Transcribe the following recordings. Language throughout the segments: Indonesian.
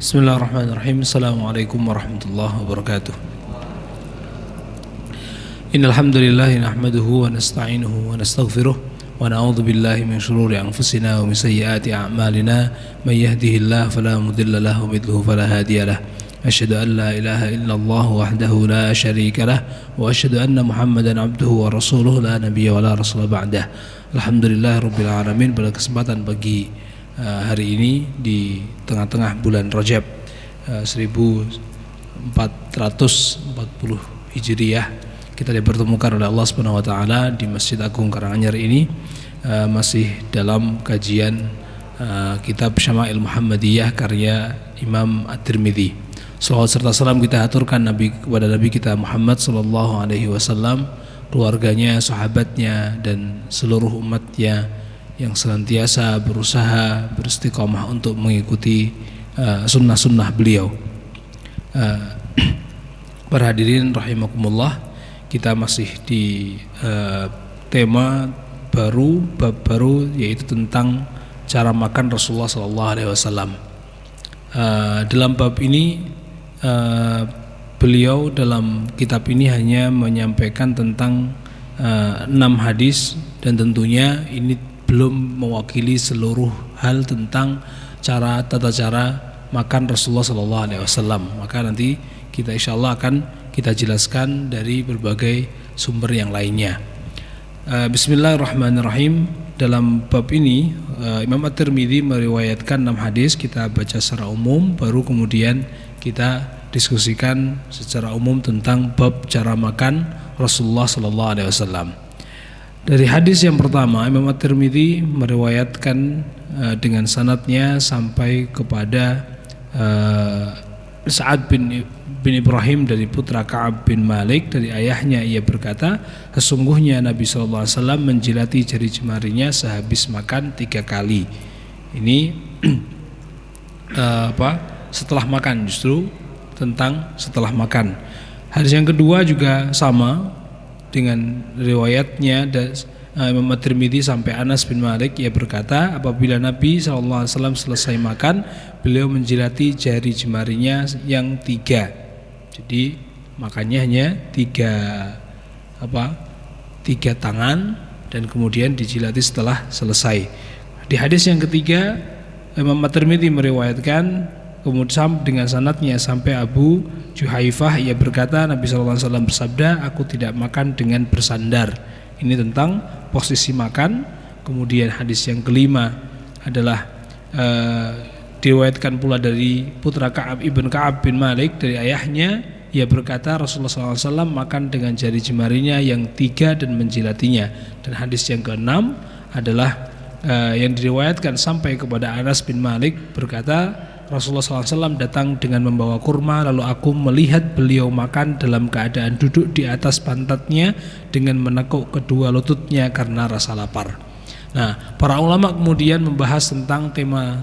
Bismillahirrahmanirrahim. Assalamualaikum warahmatullahi wabarakatuh. Innal hamdalillah nahmaduhu wa nasta'inuhu wa nastaghfiruh wa na'udzu billahi min shururi anfusina wa min sayyiati a'malina may yahdihillahu fala mudilla lahu wa may yudlil fala hadiya lahu. Asyhadu an la ilaha illallah wahdahu la syarika lah wa asyhadu anna Muhammadan abduhu wa rasuluhu la nabiyya wa la rasula ba'dah. Alhamdulillahirabbil alamin. Pada kesempatan pagi hari ini di tengah-tengah bulan Rajab 1440 Hijriah, kita dipertemukan oleh Allah Subhanahu wa taala di Masjid Agung Karanganyar ini, masih dalam kajian kitab Syama'il Muhammadiyah karya Imam At-Tirmidzi. Salawat serta salam kita aturkan kepada Nabi kita Muhammad sallallahu alaihi wasallam, keluarganya, sahabatnya dan seluruh umatnya yang senantiasa berusaha beristiqomah untuk mengikuti sunnah-sunnah beliau. Para hadirin rahimakumullah, kita masih di tema baru, bab baru, yaitu tentang cara makan Rasulullah SAW. Dalam bab ini beliau dalam kitab ini hanya menyampaikan tentang 6 hadis, dan tentunya ini belum mewakili seluruh hal tentang tata cara makan Rasulullah SAW. Maka nanti kita insyaallah akan kita jelaskan dari berbagai sumber yang lainnya. Bismillahirrahmanirrahim. Dalam bab ini Imam At-Tirmidzi meriwayatkan 6 hadis. Kita baca secara umum, baru kemudian kita diskusikan secara umum tentang bab cara makan Rasulullah SAW. Dari hadis yang pertama, Imam At-Tirmidzi meriwayatkan dengan sanadnya sampai kepada Sa'ad bin Ibrahim dari putra Ka'ab bin Malik, dari ayahnya ia berkata, sesungguhnya Nabi SAW menjilati jari jemarinya sehabis makan 3 kali. Ini setelah makan, justru tentang setelah makan. Hadis yang kedua juga sama dengan riwayatnya Imam At-Tirmidzi sampai Anas bin Malik, ia berkata, apabila Nabi SAW selesai makan, beliau menjilati jari jemarinya yang 3. Jadi makannya hanya 3 tangan, dan kemudian dijilati setelah selesai. Di hadis yang ketiga, Imam At-Tirmidzi meriwayatkan kemudian dengan sanadnya sampai Abu Juhaifah, ia berkata, Nabi SAW bersabda, aku tidak makan dengan bersandar. Ini tentang posisi makan. Kemudian hadis yang kelima adalah diriwayatkan pula dari putra Ka'ab bin Malik, dari ayahnya, ia berkata, Rasulullah SAW makan dengan jari jemarinya yang 3 dan menjilatinya. Dan hadis yang keenam adalah yang diriwayatkan sampai kepada Anas bin Malik, berkata, Rasulullah SAW datang dengan membawa kurma, lalu aku melihat beliau makan dalam keadaan duduk di atas pantatnya dengan menekuk kedua lututnya karena rasa lapar. Nah, para ulama kemudian membahas tentang tema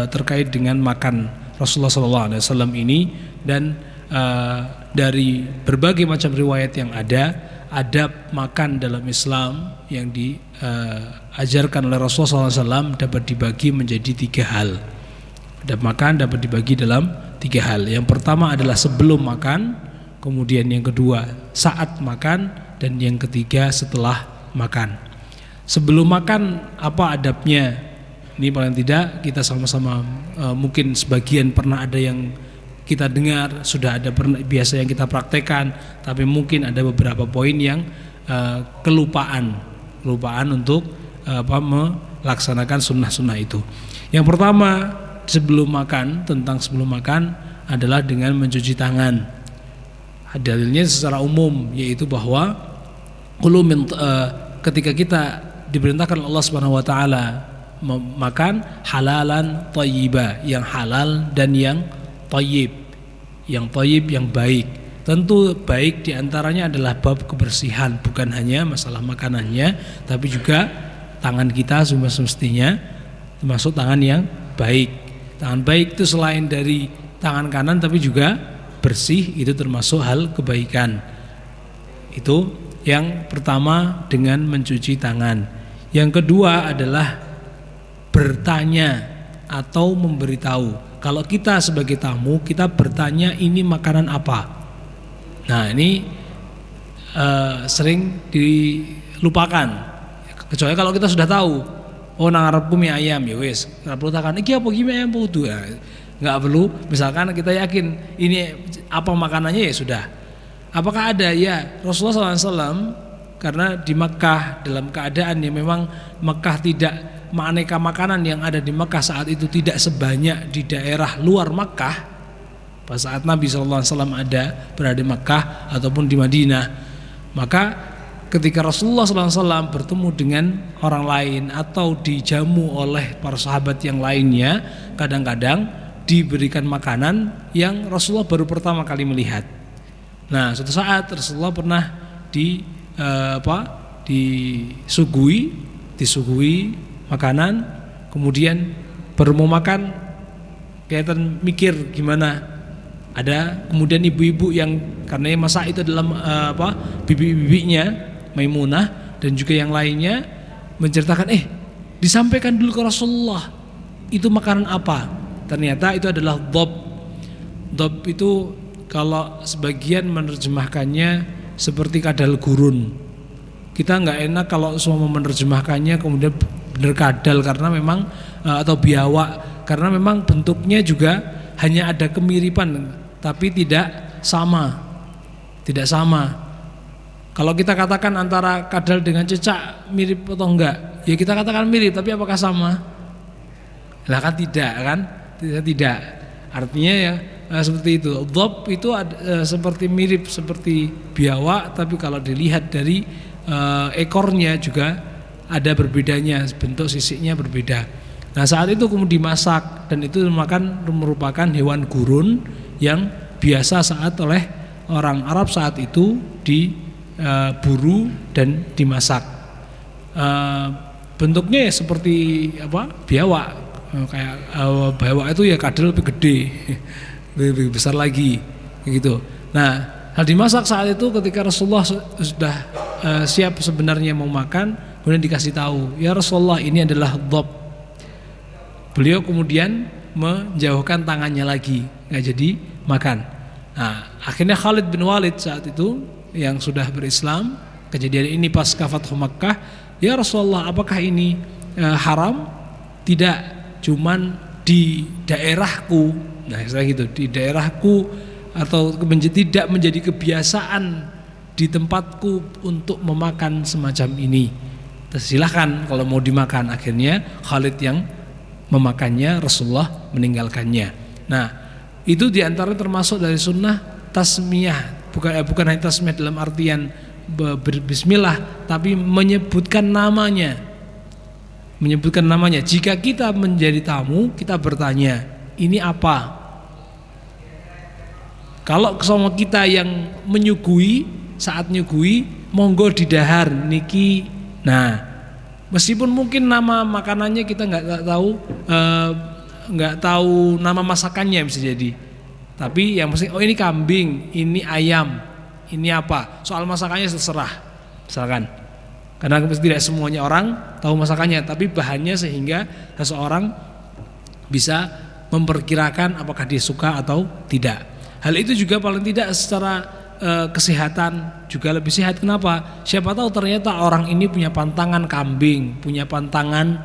terkait dengan makan Rasulullah SAW ini, dan dari berbagai macam riwayat yang ada, adab makan dalam Islam yang diajarkan oleh Rasulullah SAW dapat dibagi menjadi 3 hal. Adab makan dapat dibagi dalam 3 hal. Yang pertama adalah sebelum makan, kemudian yang kedua saat makan, dan yang ketiga setelah makan. Sebelum makan apa adabnya? Ini paling tidak kita sama-sama mungkin sebagian pernah ada yang kita dengar, sudah ada biasa yang kita praktekkan, tapi mungkin ada beberapa poin yang kelupaan untuk melaksanakan sunnah-sunnah itu. Yang pertama, sebelum makan adalah dengan mencuci tangan. Dalilnya secara umum, yaitu bahwa ketika kita diperintahkan Allah Subhanahu wa taala makan halalan thayyiba, yang halal dan yang thayyib, yang baik. Tentu baik diantaranya adalah bab kebersihan, bukan hanya masalah makanannya, tapi juga tangan kita semestinya termasuk tangan yang baik. Tangan baik itu selain dari tangan kanan tapi juga bersih, itu termasuk hal kebaikan. Itu yang pertama dengan mencuci tangan. Yang kedua adalah bertanya atau memberitahu. kalau kita sebagai tamu kita bertanya ini makanan apa. Nah ini sering dilupakan. Kecuali kalau kita sudah tahu, oh nang arepku mie ayam ya wis, ora perlu takon iki apa iki mie ayam putu. Enggak perlu, misalkan kita yakin ini apa makanannya ya sudah. Apakah ada? Ya Rasulullah SAW karena di Mekah dalam keadaan yang memang Mekah tidak aneka makanan yang ada di Mekah saat itu tidak sebanyak di daerah luar Mekah. Pada saat Nabi SAW berada di Mekah ataupun di Madinah, maka ketika Rasulullah SAW bertemu dengan orang lain atau dijamu oleh para sahabat yang lainnya, kadang-kadang diberikan makanan yang Rasulullah baru pertama kali melihat. Nah, suatu saat Rasulullah pernah disuguhi makanan, kemudian baru mau makan kelihatan mikir gimana. Ada kemudian ibu-ibu yang karena yang masak itu adalah bibi-bibinya Maimunah dan juga yang lainnya menceritakan disampaikan dulu ke Rasulullah itu makanan apa. Ternyata itu adalah dhab. Dhab itu kalau sebagian menerjemahkannya seperti kadal gurun. Kita nggak enak kalau semua menerjemahkannya kemudian benar kadal karena memang atau biawak karena memang bentuknya juga hanya ada kemiripan tapi tidak sama. Tidak sama. Kalau kita katakan antara kadal dengan cecak mirip atau enggak, ya kita katakan mirip, tapi apakah sama? Lah kan tidak kan? Tidak. Artinya ya seperti itu. Dhab itu seperti mirip seperti biawak, tapi kalau dilihat dari ekornya juga ada berbedanya, bentuk sisiknya berbeda. Nah saat itu kemudian dimasak dan itu merupakan hewan gurun yang biasa saat oleh orang Arab saat itu diburu dan dimasak. Bentuknya seperti biawak. Kayak biawak itu ya kadal lebih gede, lebih besar lagi gitu. Nah hal dimasak saat itu ketika Rasulullah sudah siap sebenarnya mau makan, kemudian dikasih tahu ya Rasulullah ini adalah dhab. Beliau kemudian menjauhkan tangannya lagi, nggak jadi makan. Nah akhirnya Khalid bin Walid saat itu yang sudah berislam, kejadian ini pas Fathu Makkah, ya Rasulullah apakah ini haram? Tidak. Cuman di daerahku, nah saya gitu, di daerahku atau tidak menjadi kebiasaan di tempatku untuk memakan semacam ini. Silahkan kalau mau dimakan. Akhirnya Khalid yang memakannya, Rasulullah meninggalkannya. Nah itu diantara termasuk dari sunnah tasmiyah, bukan hanya tasmiyah dalam artian berbismillah, tapi menyebutkan namanya. Jika kita menjadi tamu, kita bertanya, ini apa? Kalau sama kita yang menyuguhi, saat nyuguhi, monggo didahar niki. Nah, meskipun mungkin nama makanannya kita nggak tahu nama masakannya bisa jadi. Tapi yang mesti ini kambing, ini ayam, ini apa? Soal masakannya terserah, misalkan. Karena tidak semuanya orang tahu masakannya, tapi bahannya sehingga seseorang bisa memperkirakan apakah dia suka atau tidak. Hal itu juga paling tidak secara kesehatan juga lebih sehat. Kenapa? Siapa tahu ternyata orang ini punya pantangan kambing, punya pantangan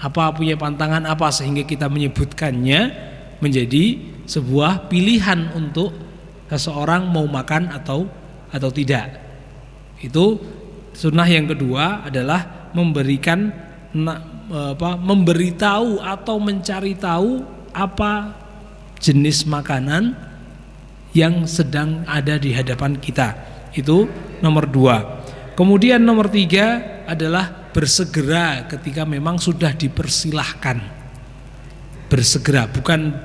apa sehingga kita menyebutkannya menjadi sebuah pilihan untuk seseorang mau makan atau tidak. Itu sunnah yang kedua adalah memberitahu atau mencari tahu apa jenis makanan yang sedang ada di hadapan kita. Itu nomor 2. Kemudian nomor 3 adalah bersegera ketika memang sudah dipersilahkan. Bersegera, bukan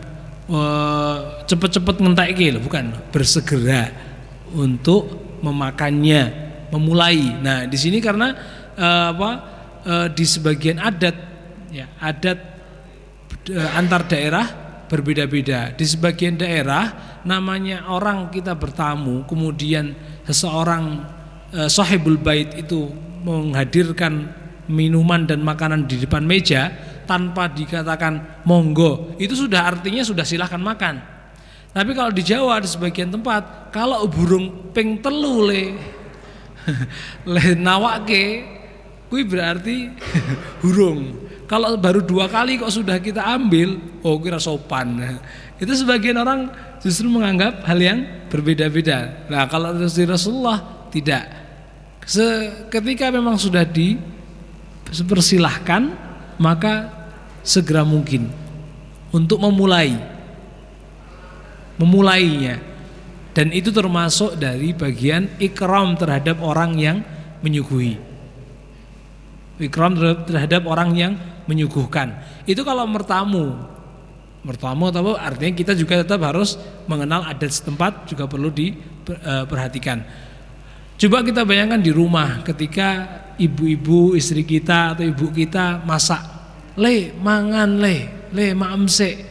cepet-cepet ngentek loh, bukan. Bersegera untuk memakannya, memulai. Nah, di sini karena di sebagian adat antar daerah berbeda-beda. Di sebagian daerah namanya orang kita bertamu, kemudian seseorang sahibul bait itu menghadirkan minuman dan makanan di depan meja, tanpa dikatakan monggo, itu sudah artinya sudah silahkan makan. Tapi kalau di Jawa di sebagian tempat, kalau burung ping telu le nawake, kuwi berarti burung. Kalau baru 2 kali kok sudah kita ambil, oh kira sopan. Itu sebagian orang justru menganggap hal yang berbeda-beda. Nah kalau dari Rasulullah tidak. Ketika memang sudah dipersilahkan, maka segera mungkin untuk memulainya. Dan itu termasuk dari bagian ikram terhadap orang yang menyuguhi. Ikram terhadap orang yang menyuguhkan. Itu kalau mertamu atau artinya kita juga tetap harus mengenal adat setempat, juga perlu diperhatikan. Coba kita bayangkan di rumah ketika ibu-ibu istri kita atau ibu kita masak, mangan maemse.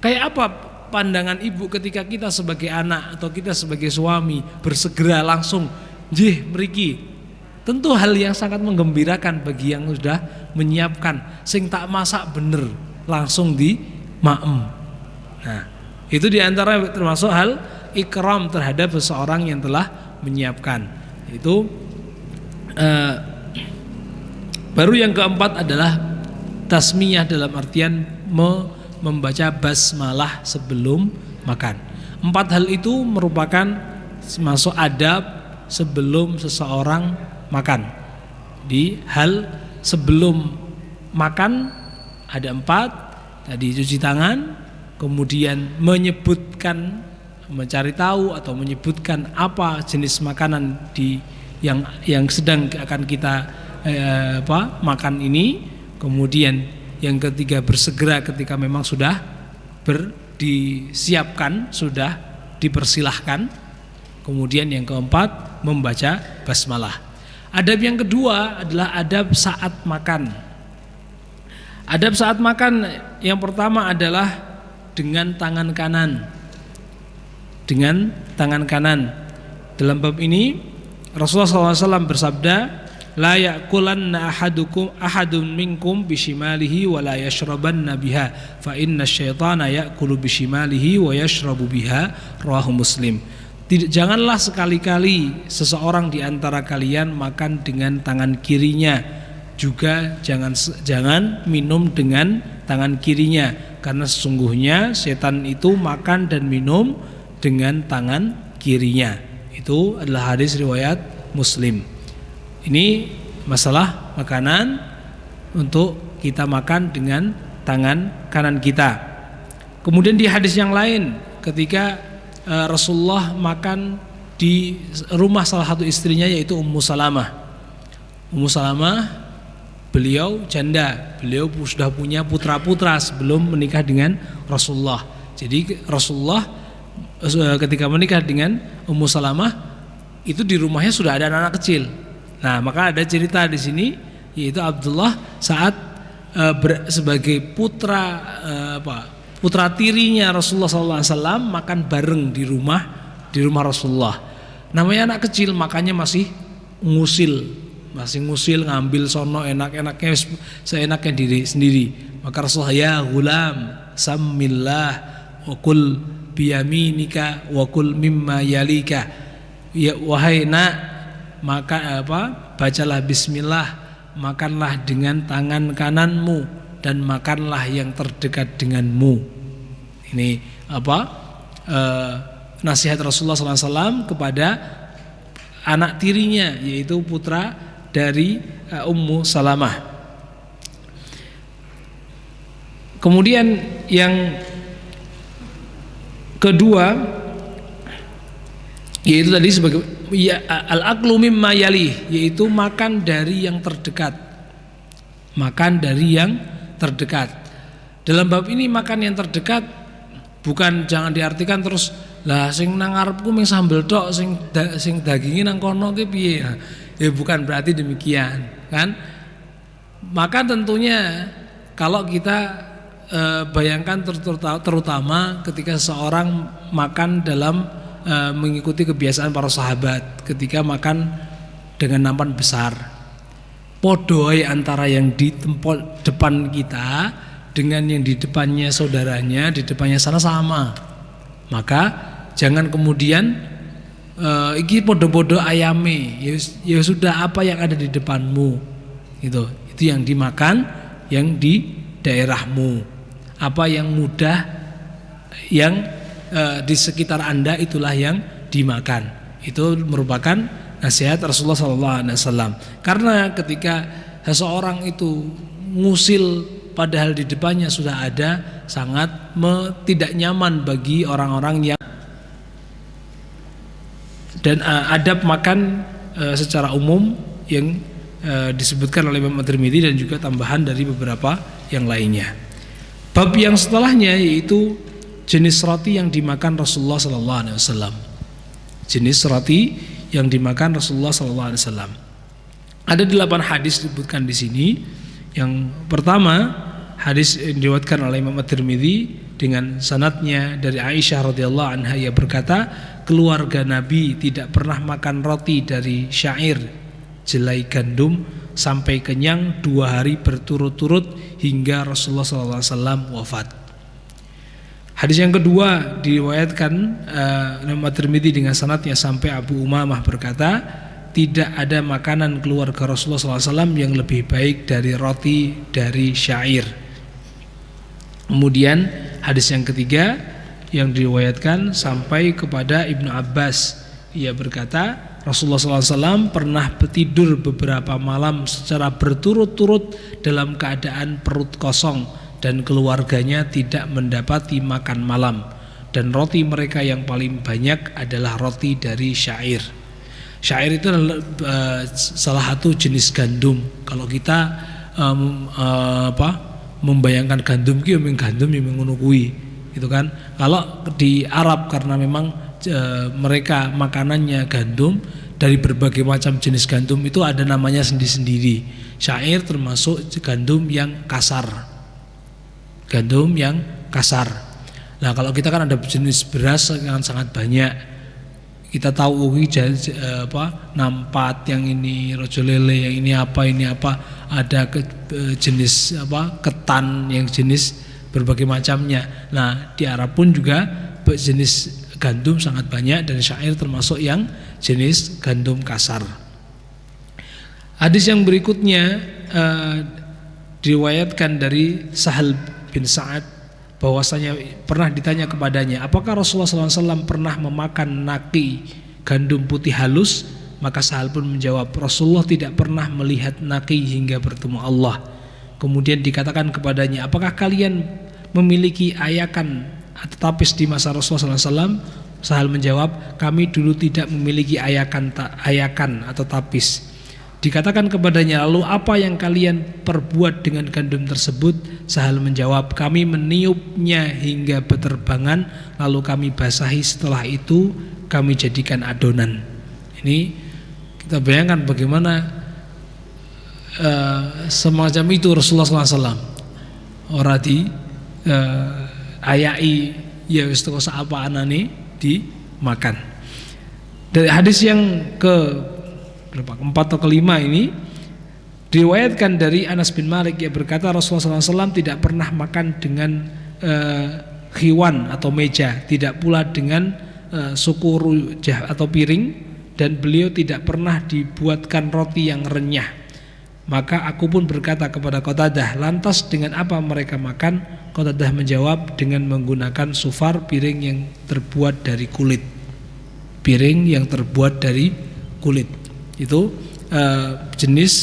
Kayak apa pandangan ibu ketika kita sebagai anak atau kita sebagai suami bersegera langsung jih mriki. Tentu hal yang sangat menggembirakan bagi yang sudah menyiapkan. Sing tak masak bener langsung di maem. Nah, itu diantara termasuk hal ikram terhadap seseorang yang telah menyiapkan. Itu baru yang keempat adalah tasmiyah dalam artian membaca basmalah sebelum makan. 4 hal itu merupakan masuk adab sebelum seseorang makan. Di hal sebelum makan ada 4. Tadi cuci tangan, kemudian mencari tahu atau menyebutkan apa jenis makanan yang sedang akan kita makan ini. Kemudian yang ketiga bersegera ketika memang sudah disiapkan, sudah dipersilahkan. Kemudian yang keempat membaca basmalah. Adab yang kedua adalah adab saat makan. Adab saat makan yang pertama adalah dengan tangan kanan. Dengan tangan kanan. Dalam bab ini Rasulullah SAW bersabda, la ya'kulanna ahadun minkum bishimalihi wa la yashrabanna biha fa inna syaitana ya'kulu bishimalihi wa yashrabu biha, rawahu Muslim. Janganlah sekali-kali seseorang di antara kalian makan dengan tangan kirinya, juga jangan minum dengan tangan kirinya, karena sesungguhnya setan itu makan dan minum dengan tangan kirinya. Itu adalah hadis riwayat Muslim. Ini masalah makanan untuk kita makan dengan tangan kanan kita. Kemudian di hadis yang lain ketika Rasulullah makan di rumah salah satu istrinya yaitu Ummu Salamah. Ummu Salamah beliau janda, beliau sudah punya putra-putra sebelum menikah dengan Rasulullah. Jadi Rasulullah ketika menikah dengan Ummu Salamah itu di rumahnya sudah ada anak kecil. Nah, maka ada cerita di sini yaitu Abdullah saat sebagai putra tirinya Rasulullah SAW makan bareng di rumah Rasulullah. Namanya anak kecil, makanya masih ngusil ngambil sono enak-enaknya seenaknya diri sendiri. Maka Rasulullah, ya gulam sammillah wa kul biyaminika wa kul mimma yalika. Ya wahai nak, maka bacalah bismillah, makanlah dengan tangan kananmu dan makanlah yang terdekat denganmu. Ini nasihat Rasulullah SAW kepada anak tirinya, yaitu putra dari Ummu Salamah. Kemudian yang kedua yaitu tadi sebagai al-aklu mimma yalih, yaitu makan dari yang terdekat. Makan dari yang terdekat. Dalam bab ini makan yang terdekat bukan jangan diartikan terus lah sing nang ngarepku mung sambel tok, sing daginge nang kono ki piye. Ya bukan berarti demikian, kan? Maka tentunya kalau kita bayangkan terutama ketika seorang makan dalam mengikuti kebiasaan para sahabat ketika makan dengan nampan besar. podo ae antara yang di tempat depan kita dengan yang di depannya saudaranya, di depannya sana sama. Maka jangan kemudian iki podo-podo ayame, ya sudah apa yang ada di depanmu. Itu yang dimakan yang di daerahmu. Apa yang mudah yang di sekitar Anda itulah yang dimakan. Itu merupakan nasihat Rasulullah SAW. Karena ketika seseorang itu ngusil padahal di depannya sudah ada, sangat tidak nyaman bagi orang-orang yang. Dan adab makan secara umum yang disebutkan oleh Imam At-Tirmidzi dan juga tambahan dari beberapa yang lainnya. Bab yang setelahnya yaitu jenis roti yang dimakan Rasulullah SAW. Jenis roti yang dimakan Rasulullah SAW. Ada 8 hadis disebutkan di sini. Yang pertama, hadis yang diriwayatkan oleh Imam At-Tirmidzi dengan sanadnya dari Aisyah radhiyallahu anha, ia berkata, keluarga Nabi tidak pernah makan roti dari syair, jelai gandum sampai kenyang 2 hari berturut-turut hingga Rasulullah SAW wafat. Hadis yang kedua diriwayatkan Imam At-Tirmidzi dengan sanadnya sampai Abu Umamah berkata, tidak ada makanan keluarga Rasulullah SAW yang lebih baik dari roti dari syair. Kemudian hadis yang ketiga yang diriwayatkan sampai kepada Ibnu Abbas, ia berkata Rasulullah SAW pernah tidur beberapa malam secara berturut-turut dalam keadaan perut kosong dan keluarganya tidak mendapati makan malam, dan roti mereka yang paling banyak adalah roti dari syair. Syair itu adalah salah satu jenis gandum. Kalau kita membayangkan gandum ki gandum yang ngono kuwi, gitu kan. Kalau di Arab karena memang mereka makanannya gandum, dari berbagai macam jenis gandum itu ada namanya sendiri-sendiri. Syair termasuk gandum yang kasar. Gandum yang kasar. Nah, kalau kita kan ada jenis beras yang sangat banyak. Kita tahu nampat, yang ini rojo lele, yang ini apa. Ada jenis ketan yang jenis berbagai macamnya. Nah, di Arab pun juga jenis gandum sangat banyak dan syair termasuk yang jenis gandum kasar. Hadis yang berikutnya diriwayatkan dari Sahal bin Sa'ad bahwasanya pernah ditanya kepadanya, apakah Rasulullah SAW pernah memakan naki gandum putih halus? Maka Sahal pun menjawab, Rasulullah tidak pernah melihat naki hingga bertemu Allah. Kemudian dikatakan kepadanya, apakah kalian memiliki ayakan atau tapis di masa Rasulullah SAW? Sahal menjawab, kami dulu tidak memiliki ayakan atau tapis. Dikatakan kepadanya, lalu apa yang kalian perbuat dengan gandum tersebut? Sahal menjawab, kami meniupnya hingga beterbangan, lalu kami basahi, setelah itu kami jadikan adonan. Ini kita bayangkan bagaimana semacam itu Rasulullah SAW. Ora di ayai ya wis teko sak apa anane dimakan. Dari hadis yang keempat atau kelima ini diriwayatkan dari Anas bin Malik, yang berkata Rasulullah SAW tidak pernah makan dengan khiwan atau meja, tidak pula dengan suku rujah atau piring, dan beliau tidak pernah dibuatkan roti yang renyah. Maka aku pun berkata kepada Qatadah, lantas dengan apa mereka makan? Qatadah menjawab, dengan menggunakan sufar, piring yang terbuat dari kulit. Piring yang terbuat dari kulit. Itu jenis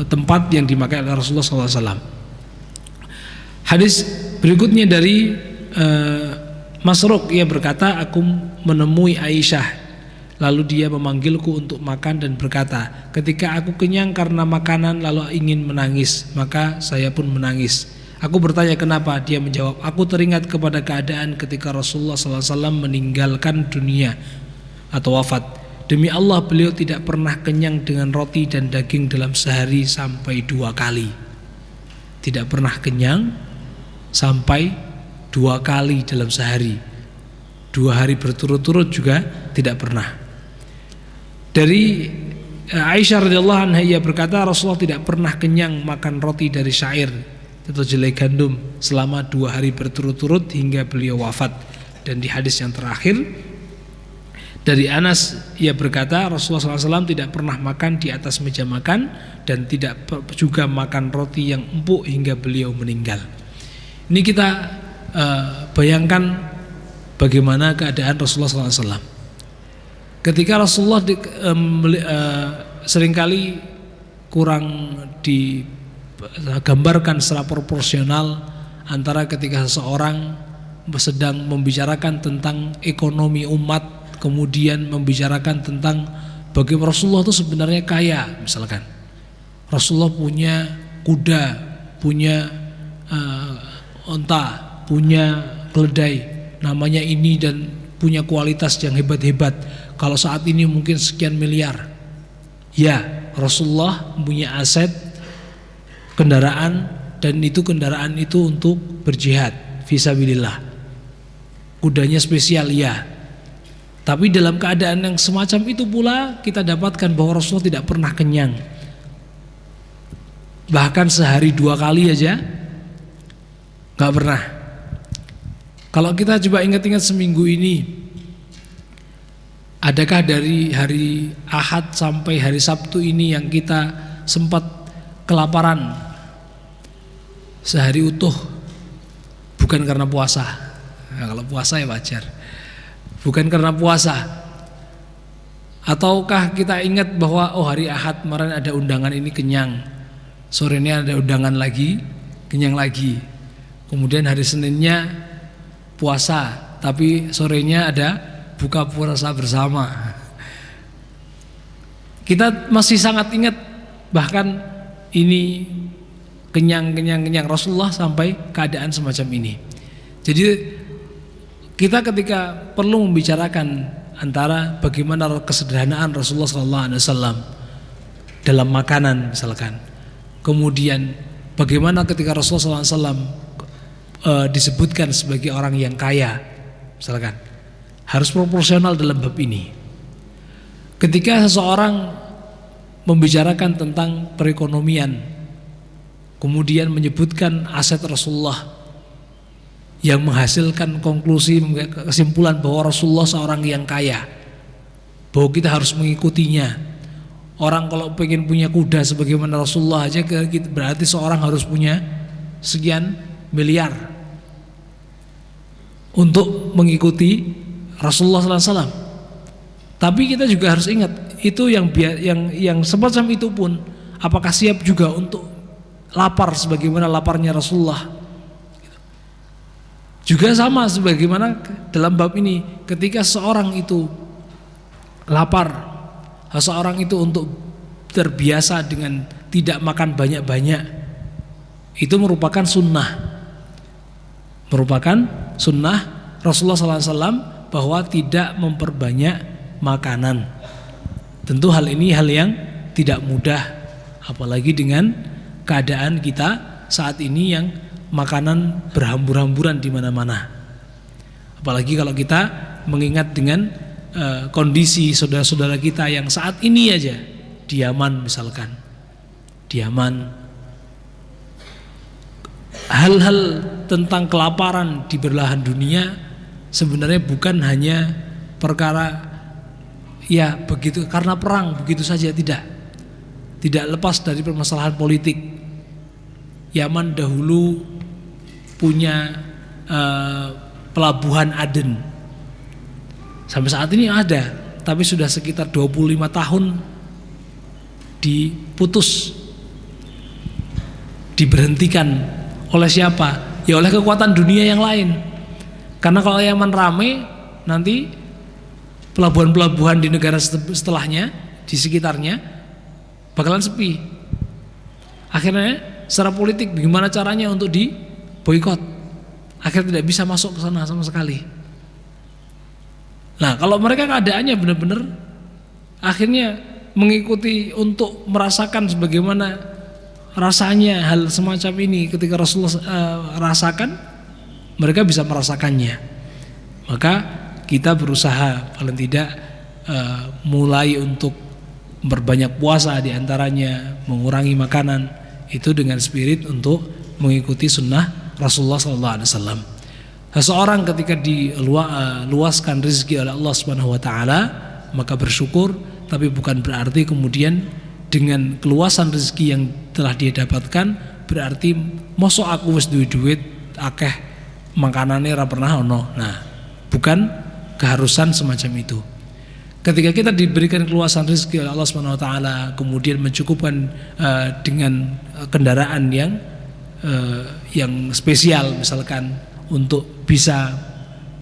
tempat yang dimakai oleh Rasulullah SAW. Hadis berikutnya dari Masruq, ia berkata, aku menemui Aisyah, lalu dia memanggilku untuk makan dan berkata, ketika aku kenyang karena makanan lalu ingin menangis, maka saya pun menangis. Aku bertanya kenapa? Dia menjawab, aku teringat kepada keadaan ketika Rasulullah SAW meninggalkan dunia atau wafat. Demi Allah, beliau tidak pernah kenyang dengan roti dan daging dalam sehari sampai 2 kali. Tidak pernah kenyang sampai 2 kali dalam sehari. 2 hari berturut-turut juga tidak pernah. Dari Aisyah radhiyallahu anha ia berkata Rasulullah tidak pernah kenyang makan roti dari syair atau jelai gandum selama 2 hari berturut-turut hingga beliau wafat. Dan di hadis yang terakhir dari Anas ia berkata Rasulullah SAW tidak pernah makan di atas meja makan dan tidak juga makan roti yang empuk hingga beliau meninggal. Ini kita bayangkan bagaimana keadaan Rasulullah SAW. Ketika Rasulullah seringkali kurang digambarkan secara proporsional antara ketika seseorang sedang membicarakan tentang ekonomi umat, kemudian membicarakan tentang bagaimana Rasulullah itu sebenarnya kaya. Misalkan Rasulullah punya kuda, punya onta, punya keledai namanya ini dan punya kualitas yang hebat-hebat. Kalau saat ini mungkin sekian miliar. Ya, Rasulullah punya aset kendaraan dan kendaraan itu untuk berjihad fisabilillah. Kudanya spesial ya. Tapi dalam keadaan yang semacam itu pula kita dapatkan bahwa Rasulullah tidak pernah kenyang. Bahkan sehari 2 kali aja gak pernah. Kalau kita coba ingat-ingat seminggu ini, adakah dari hari Ahad sampai hari Sabtu ini yang kita sempat kelaparan sehari utuh? Bukan karena puasa. Nah, kalau puasa ya wajar. Bukan karena puasa. Ataukah kita ingat bahwa hari Ahad kemarin ada undangan ini kenyang, sorenya ada undangan lagi kenyang lagi, kemudian hari Seninnya puasa tapi sorenya ada buka puasa bersama. Kita masih sangat ingat bahkan ini kenyang Rasulullah sampai keadaan semacam ini. Jadi kita ketika perlu membicarakan antara bagaimana kesederhanaan Rasulullah SAW dalam makanan misalkan, kemudian bagaimana ketika Rasulullah SAW disebutkan sebagai orang yang kaya misalkan, harus proporsional dalam bab ini. Ketika seseorang membicarakan tentang perekonomian, kemudian menyebutkan aset Rasulullah yang menghasilkan konklusi, kesimpulan bahwa Rasulullah seorang yang kaya, bahwa kita harus mengikutinya. Orang kalau pengen punya kuda sebagaimana Rasulullah aja berarti seorang harus punya sekian miliar untuk mengikuti Rasulullah SAW. Tapi kita juga harus ingat itu yang semacam itu pun apakah siap juga untuk lapar sebagaimana laparnya Rasulullah. Juga sama sebagaimana dalam bab ini, ketika seorang itu lapar, seorang itu untuk terbiasa dengan tidak makan banyak-banyak, itu merupakan sunnah Rasulullah SAW bahwa tidak memperbanyak makanan. Tentu hal ini hal yang tidak mudah, apalagi dengan keadaan kita saat ini yang makanan berhambur-hamburan di mana-mana. Apalagi kalau kita mengingat dengan kondisi saudara-saudara kita yang saat ini aja di Yaman misalkan. Di Yaman hal-hal tentang kelaparan di belahan dunia sebenarnya bukan hanya perkara ya begitu karena perang begitu saja, tidak lepas dari permasalahan politik. Yaman dahulu punya pelabuhan Aden, sampai saat ini ada, tapi sudah sekitar 25 tahun diberhentikan. Oleh siapa? Ya oleh kekuatan dunia yang lain. Karena kalau Yaman rame, nanti pelabuhan-pelabuhan di negara setelahnya, di sekitarnya bakalan sepi. Akhirnya secara politik bagaimana caranya untuk diboikot, akhirnya tidak bisa masuk ke sana sama sekali. Nah, kalau mereka keadaannya benar-benar akhirnya mengikuti untuk merasakan sebagaimana rasanya hal semacam ini ketika Rasulullah rasakan, mereka bisa merasakannya. Maka kita berusaha paling tidak mulai untuk memperbanyak puasa diantaranya, mengurangi makanan, itu dengan spirit untuk mengikuti sunnah Rasulullah SAW. Seseorang ketika diluaskan rezeki oleh Allah Subhanahu Wa Taala, maka bersyukur, tapi bukan berarti kemudian dengan keluasan rezeki yang telah dia dapatkan berarti mosok aku wis duit akeh makanannya ora pernah ono. Nah, bukan keharusan semacam itu. Ketika kita diberikan keluasan rezeki oleh Allah Subhanahu Wa Taala, kemudian mencukupkan dengan kendaraan yang spesial, misalkan untuk bisa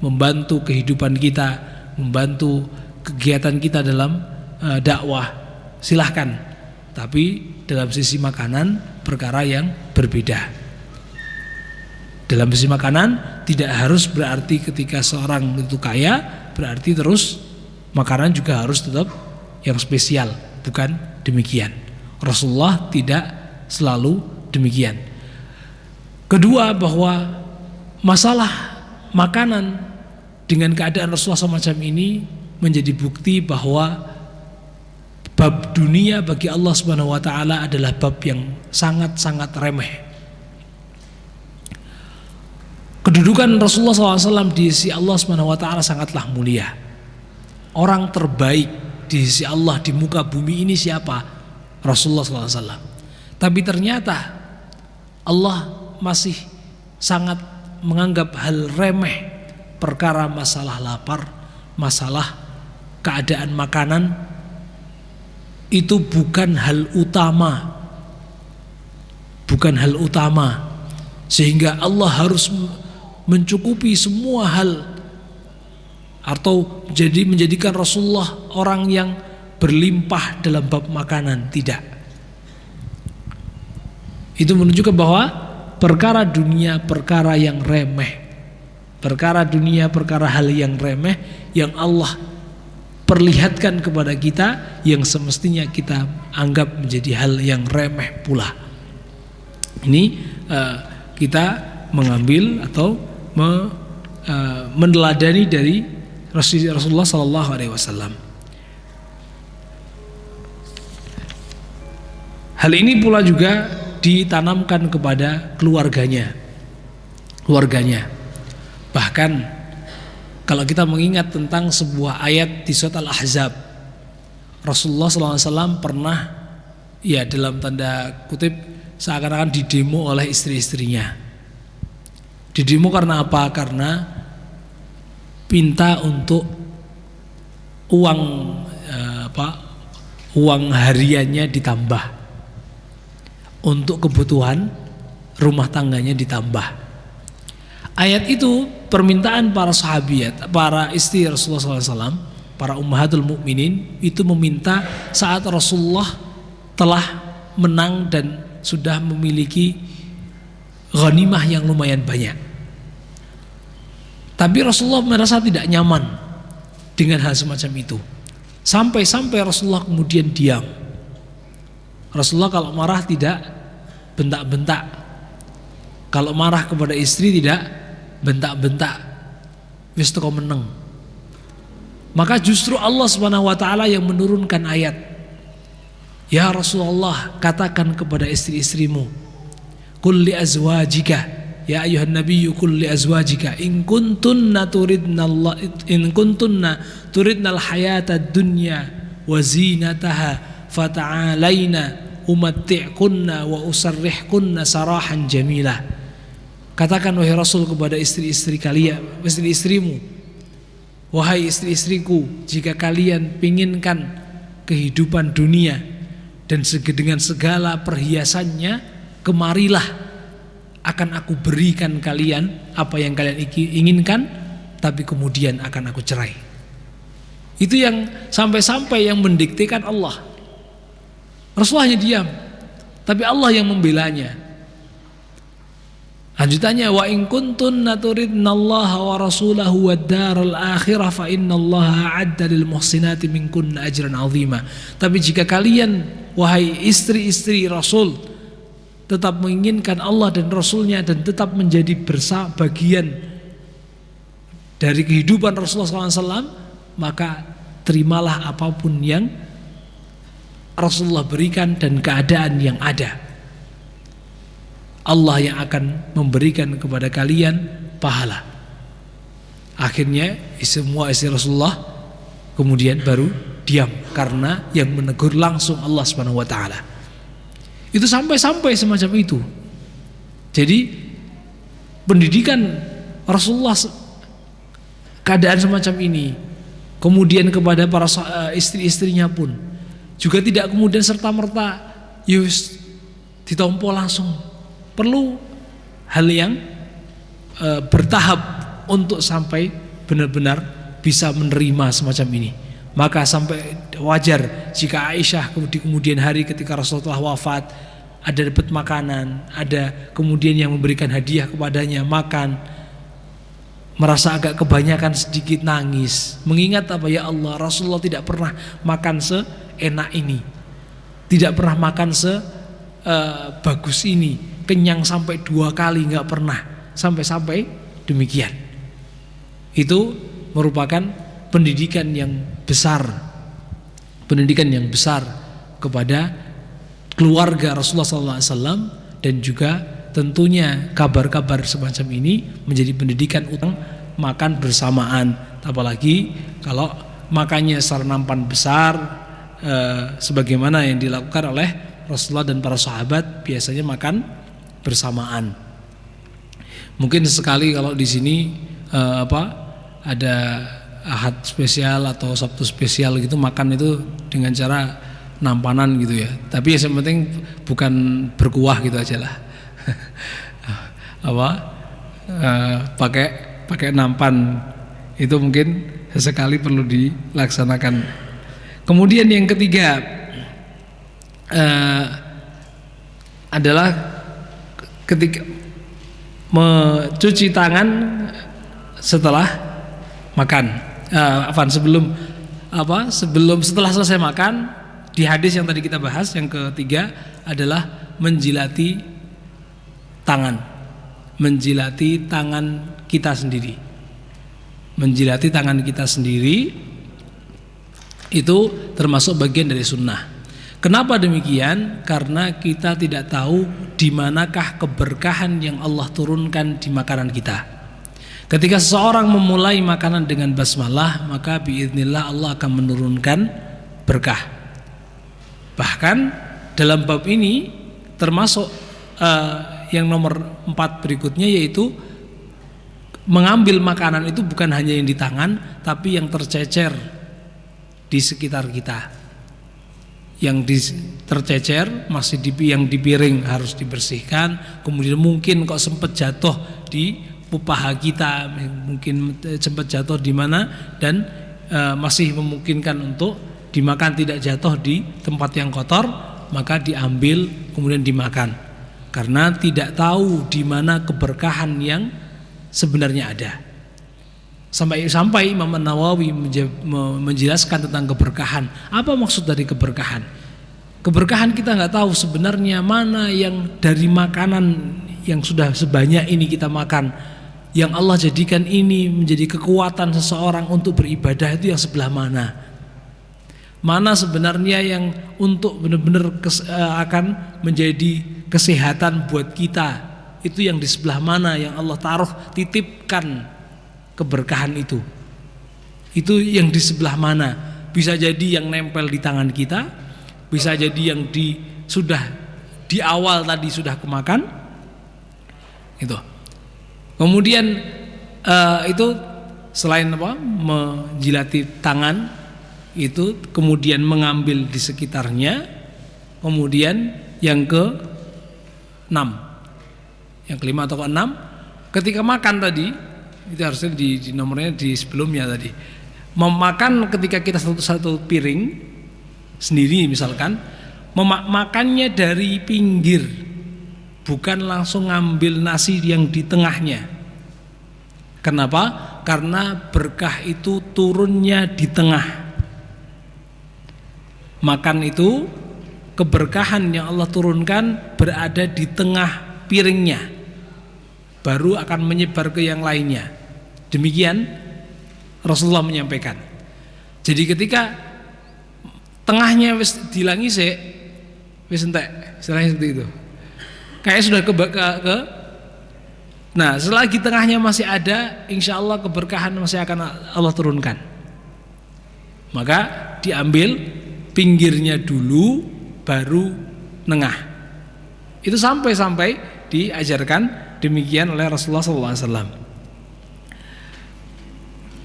membantu kehidupan kita, membantu kegiatan kita dalam dakwah, silahkan. Tapi dalam sisi makanan perkara yang berbeda. Dalam sisi makanan tidak harus berarti ketika seorang itu kaya berarti terus makanan juga harus tetap yang spesial, bukan demikian. Rasulullah tidak selalu demikian. Kedua, bahwa masalah makanan dengan keadaan Rasulullah semacam ini menjadi bukti bahwa bab dunia bagi Allah Subhanahu Wa Taala adalah bab yang sangat-sangat remeh. Kedudukan Rasulullah SAW di sisi Allah Subhanahu Wa Taala sangatlah mulia. Orang terbaik di sisi Allah di muka bumi ini siapa? Rasulullah SAW. Tapi ternyata Allah masih sangat menganggap hal remeh perkara masalah lapar, masalah keadaan makanan, itu bukan hal utama. Bukan hal utama. Sehingga Allah harus mencukupi semua hal, atau menjadikan Rasulullah orang yang berlimpah dalam bab makanan. Tidak. Itu menunjukkan bahwa perkara dunia perkara yang remeh. Perkara dunia perkara hal yang remeh yang Allah perlihatkan kepada kita, yang semestinya kita anggap menjadi hal yang remeh pula. Ini kita mengambil atau meneladani dari Rasulullah Sallallahu Alaihi Wasallam. Hal ini pula juga ditanamkan kepada keluarganya. Bahkan kalau kita mengingat tentang sebuah ayat di surat Al-Ahzab, Rasulullah SAW pernah, ya dalam tanda kutip, seakan-akan didemo oleh istri-istrinya. Didemo karena apa? Karena pinta untuk uang hariannya ditambah, untuk kebutuhan rumah tangganya ditambah. Ayat itu permintaan para sahabiat, para istri Rasulullah SAW, para ummahatul mukminin itu meminta saat Rasulullah telah menang dan sudah memiliki ghanimah yang lumayan banyak. Tapi Rasulullah merasa tidak nyaman dengan hal semacam itu. Sampai-sampai Rasulullah kemudian diam. Rasulullah kalau marah tidak bentak-bentak. Kalau marah kepada istri tidak bentak-bentak. Wis teko meneng. Maka justru Allah Subhanahu wa taala yang menurunkan ayat. Ya Rasulullah, katakan kepada istri-istrimu, qul li azwajika, ya ayuhan nabiyyu qul li azwajika in kuntunna turidnal hayatad dunya wa zinataha fata'alaina umatti'kunna wa usarrihkunna sarahan jamila. Katakan wahai Rasul kepada istri-istri kalian, istri-istrimu, wahai istri-istriku, jika kalian pinginkan kehidupan dunia dan dengan segala perhiasannya, kemarilah, akan aku berikan kalian apa yang kalian inginkan, tapi kemudian akan aku cerai. Itu yang sampai-sampai yang mendiktekan Allah. Rasulullah hanya diam, tapi Allah yang membelanya. Lanjutannya, wa in kuntunna turidnallaha wa rasulahu wad daral akhirah fa innallaha a'adda lil muhsinati minkunna ajran 'azima. Tapi jika kalian wahai istri-istri Rasul tetap menginginkan Allah dan Rasulnya dan tetap menjadi bagian dari kehidupan Rasulullah SAW, maka terimalah apapun yang Rasulullah berikan dan keadaan yang ada. Allah yang akan memberikan kepada kalian pahala. Akhirnya semua istri Rasulullah kemudian baru diam karena yang menegur langsung Allah Subhanahu wa taala. Itu sampai semacam itu. Jadi pendidikan Rasulullah keadaan semacam ini, kemudian kepada para istri-istrinya pun juga tidak kemudian serta-merta yus ditompo langsung. Perlu hal yang bertahap untuk sampai benar-benar bisa menerima semacam ini. Maka sampai wajar jika Aisyah di kemudian hari ketika Rasulullah wafat ada dapat makanan, ada kemudian yang memberikan hadiah kepadanya makan, merasa agak kebanyakan sedikit nangis, mengingat apa, ya Allah, Rasulullah tidak pernah makan seenak ini, tidak pernah makan sebagus ini, kenyang sampai 2 kali nggak pernah, sampai demikian. Itu merupakan pendidikan yang besar kepada keluarga Rasulullah SAW, dan juga tentunya kabar-kabar semacam ini menjadi pendidikan utang makan bersamaan, apalagi kalau makannya secara nampan besar sebagaimana yang dilakukan oleh Rasulullah dan para sahabat, biasanya makan bersamaan. Mungkin sekali kalau di sini ada Ahad spesial atau Sabtu spesial gitu, makan itu dengan cara nampanan gitu ya. Tapi yang penting bukan berkuah gitu aja lah. Pakai nampan itu mungkin sesekali perlu dilaksanakan. Kemudian yang ketiga adalah ketika mencuci tangan setelah makan. Setelah selesai makan. Di hadis yang tadi kita bahas yang ketiga adalah menjilati tangan kita sendiri. Menjilati tangan kita sendiri itu termasuk bagian dari sunnah. Kenapa demikian? Karena kita tidak tahu di manakah keberkahan yang Allah turunkan di makanan kita. Ketika seseorang memulai makanan dengan basmalah, maka biidznillah Allah akan menurunkan berkah. Bahkan dalam bab ini termasuk yang nomor 4 berikutnya, yaitu mengambil makanan itu bukan hanya yang di tangan, tapi yang tercecer di sekitar kita. Yang tercecer masih yang di piring harus dibersihkan. Kemudian mungkin kok sempat jatuh di paha kita, mungkin sempat jatuh di mana, dan masih memungkinkan untuk dimakan, tidak jatuh di tempat yang kotor, maka diambil kemudian dimakan. Karena tidak tahu di mana keberkahan yang sebenarnya ada. Sampai Imam Nawawi menjelaskan tentang keberkahan. Apa maksud dari keberkahan? Keberkahan kita nggak tahu sebenarnya mana yang dari makanan yang sudah sebanyak ini kita makan, yang Allah jadikan ini menjadi kekuatan seseorang untuk beribadah, itu yang sebelah mana? Mana sebenarnya yang untuk benar-benar akan menjadi kesehatan buat kita, itu yang di sebelah mana yang Allah taruh, titipkan keberkahan itu yang di sebelah mana? Bisa jadi yang nempel di tangan kita, bisa jadi yang sudah di awal tadi sudah kemakan itu. Kemudian itu selain menjilati tangan itu, kemudian mengambil di sekitarnya. Kemudian yang ke-6, yang kelima atau ke-6, ketika makan tadi, itu harusnya di nomornya di sebelumnya tadi. Memakan ketika kita satu piring sendiri misalkan, makannya dari pinggir, bukan langsung ngambil nasi yang di tengahnya. Kenapa? Karena berkah itu turunnya di tengah. Makan itu keberkahan yang Allah turunkan berada di tengah piringnya, baru akan menyebar ke yang lainnya. Demikian Rasulullah menyampaikan. Jadi ketika tengahnya wis dilangi sik wis entek, istilahnya seperti itu. Kayak sudah ke nah, selagi tengahnya masih ada, insya Allah keberkahan masih akan Allah turunkan. Maka diambil pinggirnya dulu, baru nengah. Itu sampai diajarkan demikian oleh Rasulullah SAW.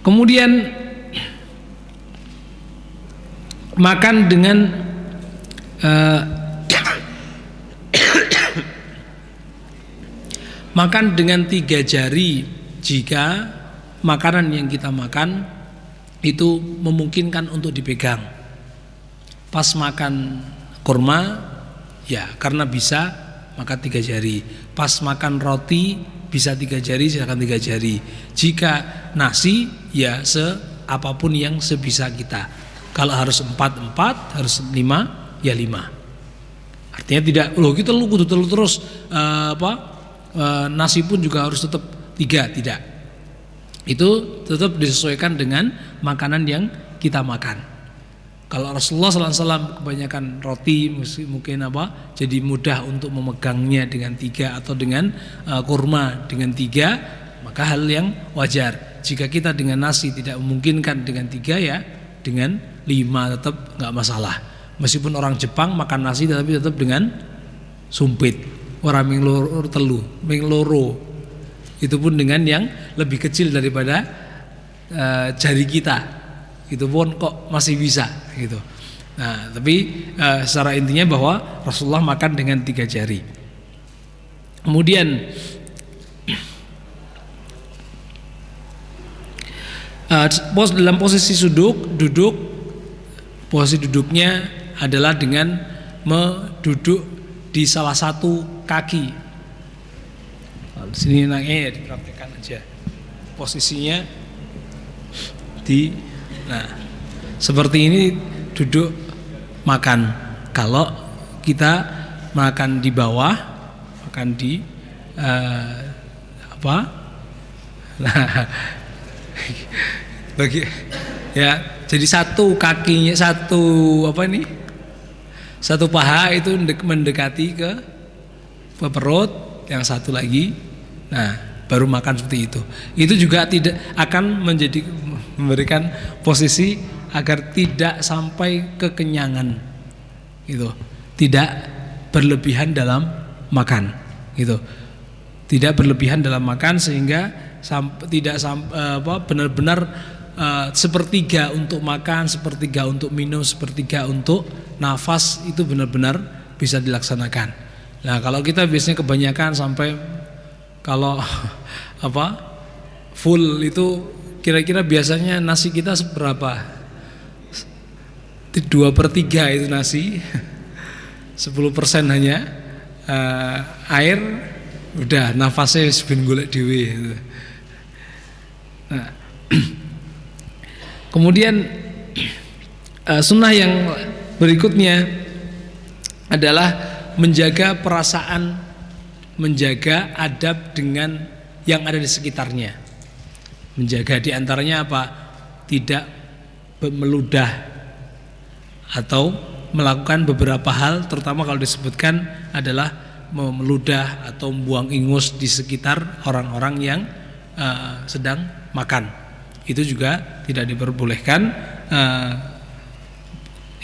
Kemudian makan dengan makan dengan 3 jari jika makanan yang kita makan itu memungkinkan untuk dipegang. Pas makan kurma ya karena bisa maka 3 jari. Pas makan roti bisa 3 jari, silakan 3 jari. Jika nasi ya apapun yang sebisa kita. Kalau harus 4, harus 5 ya 5. Artinya tidak kita kudu telu terus nasi pun juga harus tetap 3, tidak. Itu tetap disesuaikan dengan makanan yang kita makan. Kalau Rasulullah SAW kebanyakan roti mungkin jadi mudah untuk memegangnya dengan 3 atau dengan kurma dengan 3, maka hal yang wajar. Jika kita dengan nasi tidak memungkinkan dengan 3 ya dengan 5 tetap nggak masalah. Meskipun orang Jepang makan nasi tapi tetap dengan sumpit. Orang ming loro itu pun dengan yang lebih kecil daripada jari kita, itu pun kok masih bisa gitu. Nah, tapi secara intinya bahwa Rasulullah makan dengan 3 jari. Kemudian dalam posisi duduk, posisi duduknya adalah dengan duduk di salah satu kaki. Di sini nangnya ya dipraktekkan aja. Posisinya seperti ini duduk makan. Kalau kita makan di bawah, makan di jadi satu kakinya satu paha itu mendekati ke perut, yang satu lagi baru makan seperti itu. Itu juga tidak akan memberikan posisi agar tidak sampai kekenyangan gitu. Tidak berlebihan dalam makan gitu. Tidak berlebihan dalam makan sehingga benar-benar sepertiga untuk makan, sepertiga untuk minum, sepertiga untuk nafas, itu benar-benar bisa dilaksanakan. Nah, kalau kita biasanya kebanyakan sampai kalau full itu kira-kira biasanya nasi kita seberapa? 2/3 itu nasi, 10% hanya air, udah nafasnya ben golek dhewe. Nah, kemudian sunnah yang berikutnya adalah menjaga perasaan, menjaga adab dengan yang ada di sekitarnya. Menjaga diantaranya tidak meludah atau melakukan beberapa hal, terutama kalau disebutkan adalah meludah atau membuang ingus di sekitar orang-orang yang sedang makan. Itu juga tidak diperbolehkan.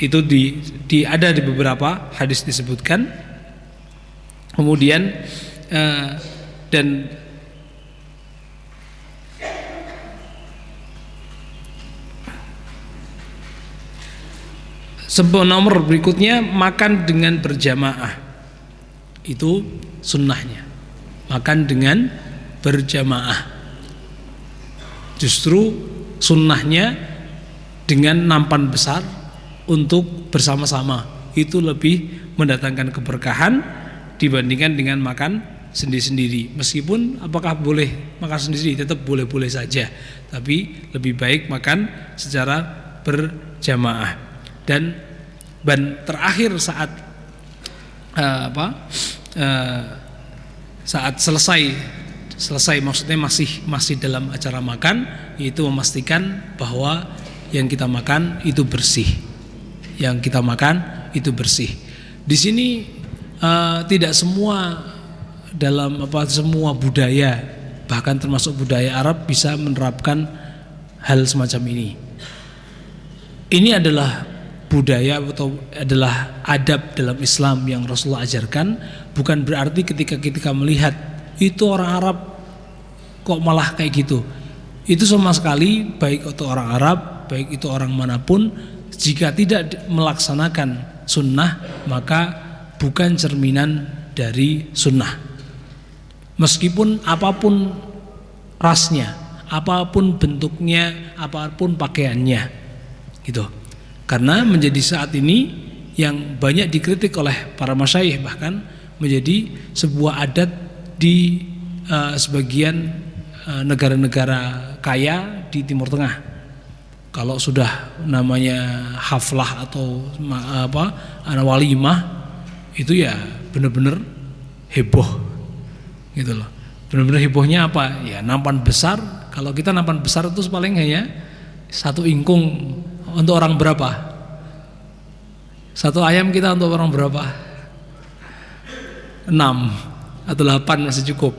Itu ada di beberapa hadis disebutkan. Kemudian dan sebuah nomor berikutnya makan dengan berjamaah. Itu sunnahnya, makan dengan berjamaah. Justru sunnahnya dengan nampan besar untuk bersama-sama, itu lebih mendatangkan keberkahan dibandingkan dengan makan sendiri-sendiri. Meskipun apakah boleh makan sendiri, tetap boleh-boleh saja, tapi lebih baik makan secara berjamaah. Dan terakhir saat saat selesai maksudnya masih dalam acara makan, yaitu memastikan bahwa yang kita makan itu bersih. yang kita makan itu bersih. Di sini tidak semua semua budaya, bahkan termasuk budaya Arab bisa menerapkan hal semacam ini. Ini adalah budaya atau adalah adab dalam Islam yang Rasulullah ajarkan. Bukan berarti ketika kita melihat itu orang Arab kok malah kayak gitu, itu sama sekali, baik itu orang Arab, baik itu orang manapun, jika tidak melaksanakan sunnah maka bukan cerminan dari sunnah. Meskipun apapun rasnya, apapun bentuknya, apapun pakaiannya, gitu. Karena menjadi saat ini yang banyak dikritik oleh para masyayikh, bahkan menjadi sebuah adat di sebagian negara-negara kaya di Timur Tengah. Kalau sudah namanya haflah atau walimah, itu ya benar-benar heboh gitu loh. Benar-benar hebohnya apa? Ya nampan besar. Kalau kita nampan besar itu paling hanya 1 ingkung untuk orang berapa? 1 ayam kita untuk orang berapa? 6 atau 8 masih cukup.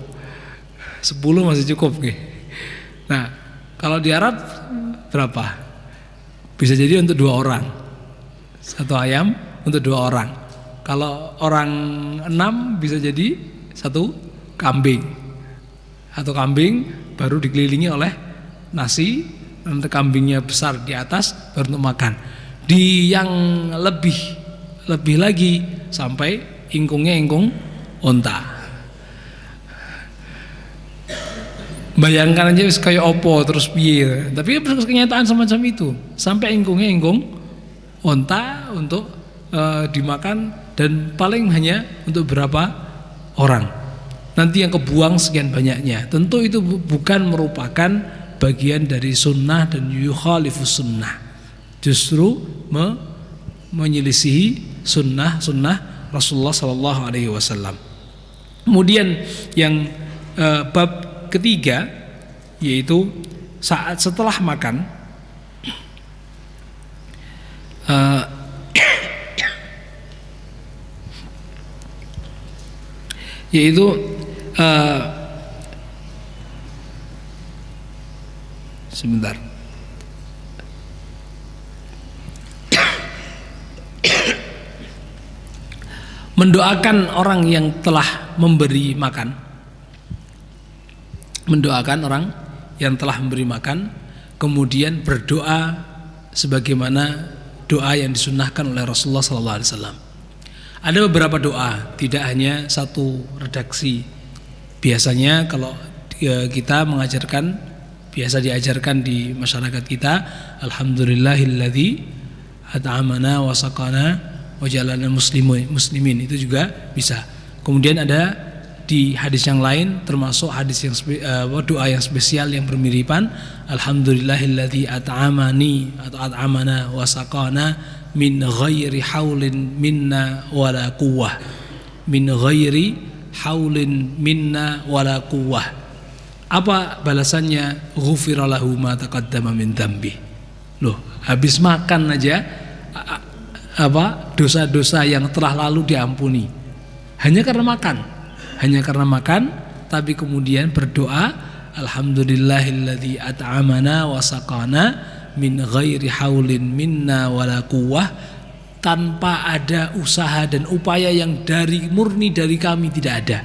10 masih cukup nih. Nah, kalau di Arab berapa? Bisa jadi untuk 2 orang. 1 ayam untuk 2 orang. Kalau orang 6 bisa jadi 1 kambing. 1 kambing baru dikelilingi oleh nasi, nanti kambingnya besar di atas baru untuk makan. Di yang lebih lagi sampai ingkungnya ingkung onta. Bayangkan aja kayak opo terus piye. Tapi kenyataan semacam itu. Sampai ingkungnya ingkung onta untuk dimakan, dan paling hanya untuk berapa orang. Nanti yang kebuang sekian banyaknya. Tentu itu bukan merupakan bagian dari sunnah dan yukhalifus sunnah. Justru menyelisihi sunnah Rasulullah SAW. Kemudian yang bab ketiga, yaitu saat setelah makan, yaitu sebentar. Mendoakan orang yang telah memberi makan. Mendoakan orang yang telah memberi makan, kemudian berdoa sebagaimana doa yang disunnahkan oleh Rasulullah SAW. Ada beberapa doa, tidak hanya 1 redaksi. Biasanya kalau kita mengajarkan, biasa diajarkan di masyarakat kita, alhamdulillahilladzi at'amana wa saqana wa jalana muslimin, itu juga bisa. Kemudian ada di hadis yang lain, termasuk hadis yang doa yang spesial yang bermiripan, alhamdulillahilladzi at'amani atau at'amana wa saqana min ghairi haulin minna wala quwwah, min ghairi haulin minna wala quwwah. Apa balasannya? Ghufira lahu ma taqaddama min dzambi. Loh, habis makan aja dosa-dosa yang telah lalu diampuni. Hanya karena makan, tapi kemudian berdoa, alhamdulillahilladzi at'amana wa saqana min ghairi haulin minna wala quwwah, tanpa ada usaha dan upaya yang murni dari kami, tidak ada.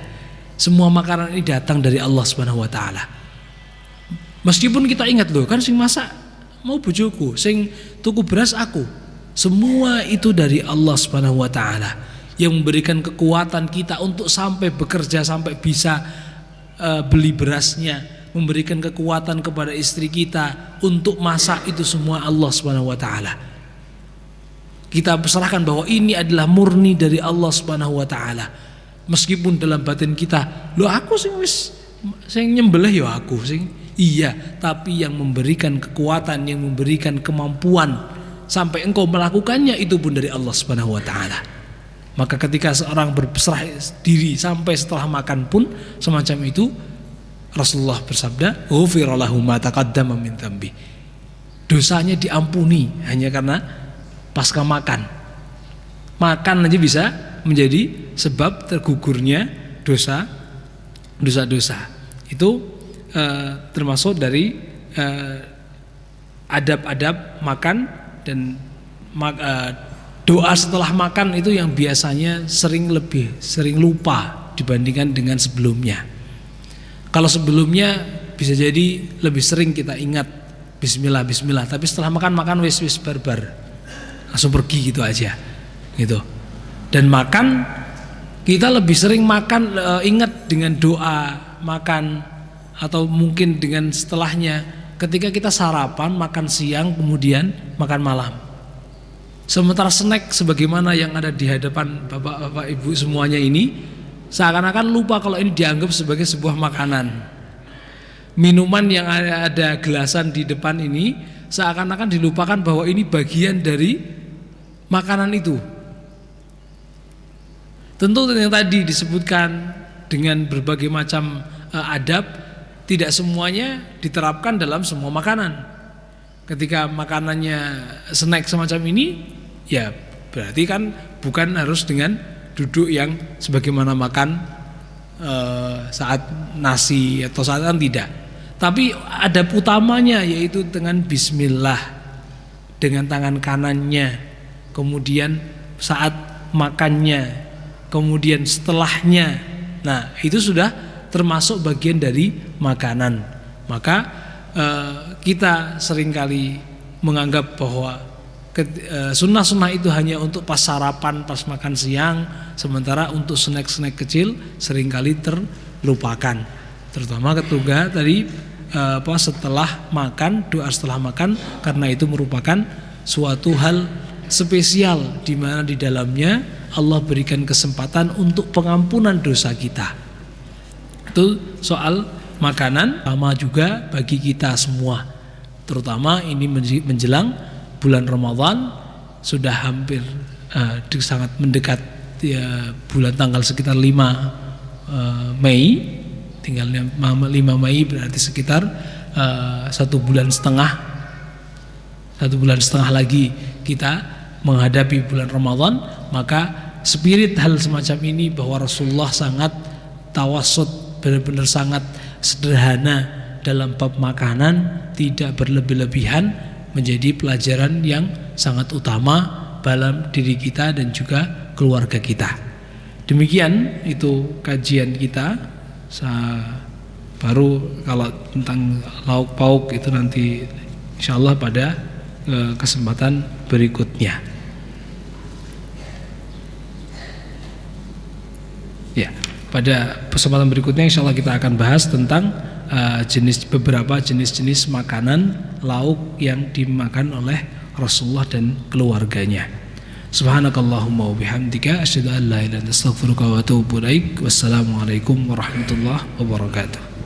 Semua makanan ini datang dari Allah Subhanahu wa taala. Meskipun kita ingat, loh kan sing masak mau bojoku, sing tuku beras aku. Semua itu dari Allah Subhanahu wa taala yang memberikan kekuatan kita untuk sampai bekerja, sampai bisa beli berasnya, memberikan kekuatan kepada istri kita untuk masak, itu semua Allah Subhanahu wa taala. Kita serahkan bahwa ini adalah murni dari Allah Subhanahu wa taala. Meskipun dalam batin kita, loh aku sing nyembelih ya aku sing. Iya, tapi yang memberikan kekuatan, yang memberikan kemampuan sampai engkau melakukannya, itu pun dari Allah Subhanahu wa taala. Maka ketika seorang berserah diri sampai setelah makan pun semacam itu, Rasulullah bersabda, ghufira lahu ma taqaddama min dzambi. Dosanya diampuni hanya karena pasca makan. Makan aja bisa menjadi sebab tergugurnya dosa-dosa. Itu termasuk dari adab-adab makan dan doa setelah makan itu yang biasanya lebih sering lupa dibandingkan dengan sebelumnya. Kalau sebelumnya bisa jadi lebih sering kita ingat bismillah, tapi setelah makan wis barbar, langsung pergi gitu aja gitu. Dan makan kita lebih sering ingat dengan doa makan, atau mungkin dengan setelahnya ketika kita sarapan, makan siang, kemudian makan malam. Sementara snack sebagaimana yang ada di hadapan bapak-bapak ibu semuanya ini seakan-akan lupa kalau ini dianggap sebagai sebuah makanan. Minuman yang ada gelasan di depan ini seakan-akan dilupakan bahwa ini bagian dari makanan itu. Tentu yang tadi disebutkan dengan berbagai macam adab, tidak semuanya diterapkan dalam semua makanan. Ketika makanannya snack semacam ini, ya berarti kan bukan harus dengan duduk yang sebagaimana makan saat nasi atau saat tidak. Tapi adab utamanya yaitu dengan bismillah, dengan tangan kanannya, kemudian saat makannya, kemudian setelahnya. Nah, itu sudah termasuk bagian dari makanan. Maka kita seringkali menganggap bahwa sunnah-sunnah itu hanya untuk pas sarapan, pas makan siang, sementara untuk snack-snack kecil seringkali terlupakan. Terutama ketika tadi setelah makan, doa setelah makan, karena itu merupakan suatu hal spesial di mana di dalamnya Allah berikan kesempatan untuk pengampunan dosa kita. Itu soal makanan, sama juga bagi kita semua. Terutama ini menjelang bulan Ramadan, sudah hampir sangat mendekat ya, bulan tanggal sekitar 5 Mei, tinggal 5 Mei berarti sekitar 1 bulan setengah lagi kita menghadapi bulan Ramadan. Maka spirit hal semacam ini bahwa Rasulullah sangat tawassut, benar-benar sangat sederhana dalam bab makanan, tidak berlebih-lebihan, menjadi pelajaran yang sangat utama dalam diri kita dan juga keluarga kita. Demikian itu kajian kita. Baru kalau tentang lauk pauk itu nanti insyaallah pada kesempatan berikutnya. Ya, pada kesempatan berikutnya insyaallah kita akan bahas tentang beberapa jenis-jenis makanan lauk yang dimakan oleh Rasulullah dan keluarganya. Subhanakallahumma wa bihamdika asyhadu an la ilaha illa anta astaghfiruka wa atubu ilaik. Wassalamualaikum warahmatullahi wabarakatuh.